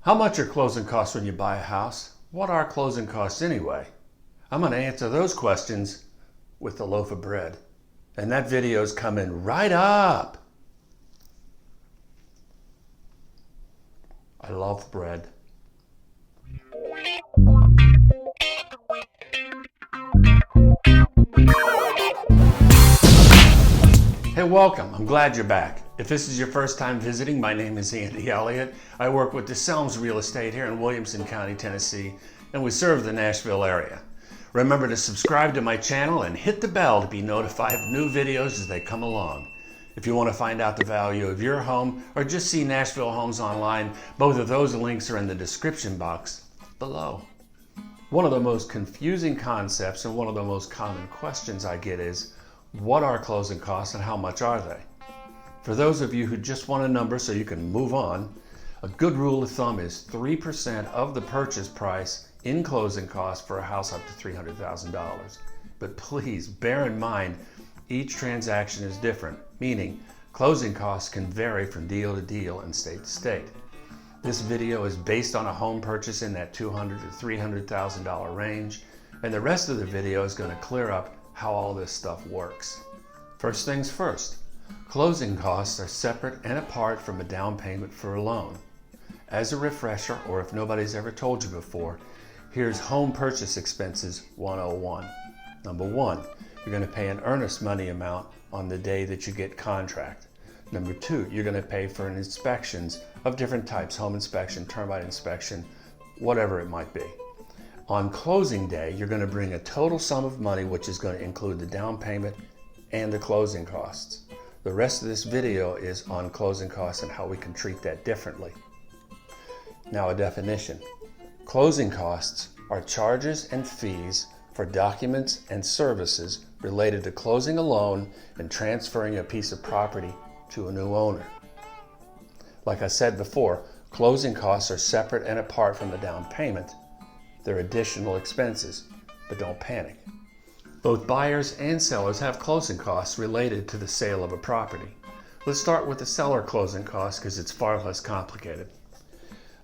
How much are closing costs when you buy a house? What are closing costs anyway? I'm going to answer those questions with a loaf of bread. And that video is coming right up. I love bread. Hey, welcome. I'm glad you're back. If this is your first time visiting, my name is Andy Elliott. I work with DeSelms Real Estate here in Williamson County, Tennessee, and we serve the Nashville area. Remember to subscribe to my channel and hit the bell to be notified of new videos as they come along. If you want to find out the value of your home or just see Nashville homes online, both of those links are in the description box below. One of the most confusing concepts and one of the most common questions I get is, what are closing costs and how much are they? For those of you who just want a number so you can move on, a good rule of thumb is 3% of the purchase price in closing costs for a house up to $300,000. But please bear in mind, each transaction is different, meaning closing costs can vary from deal to deal and state to state. This video is based on a home purchase in that $200,000 to $300,000 range, and the rest of the video is going to clear up how all this stuff works. First things first, closing costs are separate and apart from a down payment for a loan. As a refresher, or if nobody's ever told you before, here's home purchase expenses 101. Number one, you're going to pay an earnest money amount on the day that you get contract. Number two, you're going to pay for inspections of different types, home inspection, termite inspection, whatever it might be. On closing day, you're going to bring a total sum of money, which is going to include the down payment and the closing costs. The rest of this video is on closing costs and how we can treat that differently. Now, a definition. Closing costs are charges and fees for documents and services related to closing a loan and transferring a piece of property to a new owner. Like I said before, closing costs are separate and apart from the down payment. They're additional expenses, but don't panic. Both buyers and sellers have closing costs related to the sale of a property. Let's start with the seller closing costs because it's far less complicated.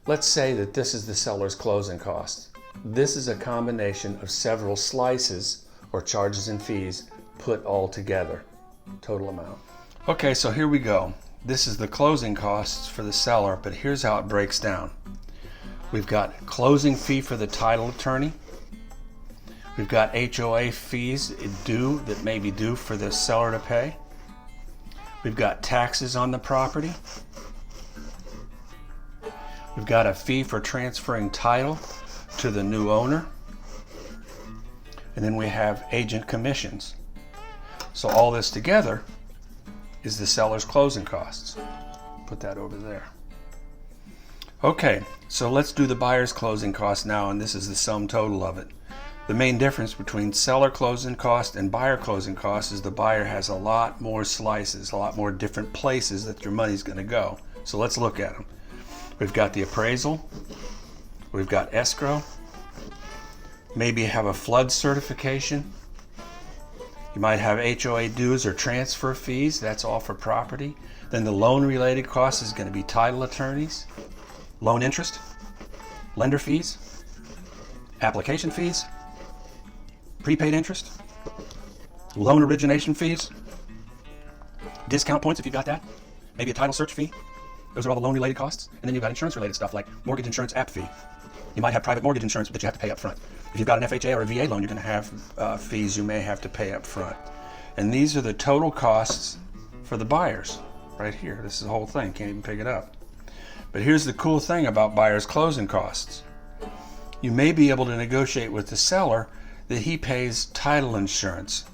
Let's say that this is the seller's closing cost. This is a combination of several slices or charges and fees put all together, total amount. Okay, so here we go. This is the closing costs for the seller, but here's how it breaks down. We've got closing fee for the title attorney. We've got HOA fees due that may be due for the seller to pay. We've got taxes on the property. We've got a fee for transferring title to the new owner. And then we have agent commissions. So all this together is the seller's closing costs. Put that over there. Okay, so let's do the buyer's closing costs now, and this is the sum total of it. The main difference between seller closing cost and buyer closing costs is the buyer has a lot more slices, a lot more different places that your money's going to go. So let's look at them. We've got the appraisal, we've got escrow, maybe you have a flood certification, you might have HOA dues or transfer fees, that's all for property. Then the loan related cost is going to be title attorneys, loan interest, lender fees, application fees, prepaid interest, loan origination fees, discount points if you've got that, maybe a title search fee. Those are all the loan related costs. And then you've got insurance related stuff like mortgage insurance app fee. You might have private mortgage insurance that you have to pay up front. If you've got an FHA or a VA loan, you're going to have fees you may have to pay up front. And these are the total costs for the buyers right here. This is the whole thing, can't even pick it up. But here's the cool thing about buyer's closing costs. You may be able to negotiate with the seller that he pays title insurance.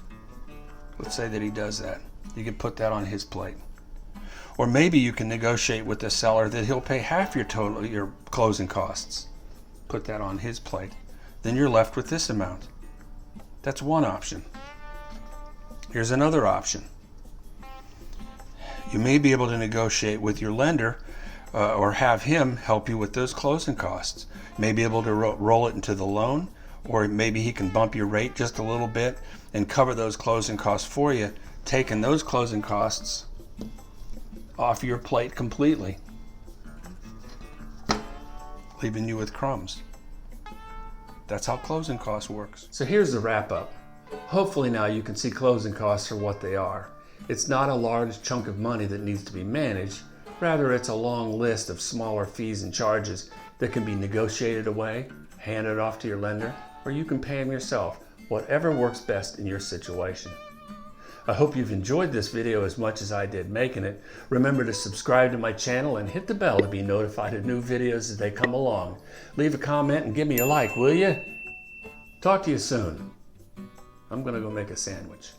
Let's say that he does that. You can put that on his plate. Or maybe you can negotiate with the seller that he'll pay half your closing costs. Put that on his plate. Then you're left with this amount. That's one option. Here's another option. You may be able to negotiate with your lender or have him help you with those closing costs. You may be able to roll it into the loan, or maybe he can bump your rate just a little bit and cover those closing costs for you, taking those closing costs off your plate completely. leaving you with crumbs. That's how closing costs works. So here's the wrap up. Hopefully now you can see closing costs for what they are. It's not a large chunk of money that needs to be managed. Rather, it's a long list of smaller fees and charges that can be negotiated away, handed off to your lender, or you can pay them yourself, whatever works best in your situation. I hope you've enjoyed this video as much as I did making it. Remember to subscribe to my channel and hit the bell to be notified of new videos as they come along. Leave a comment and give me a like, will you? Talk to you soon. I'm gonna go make a sandwich.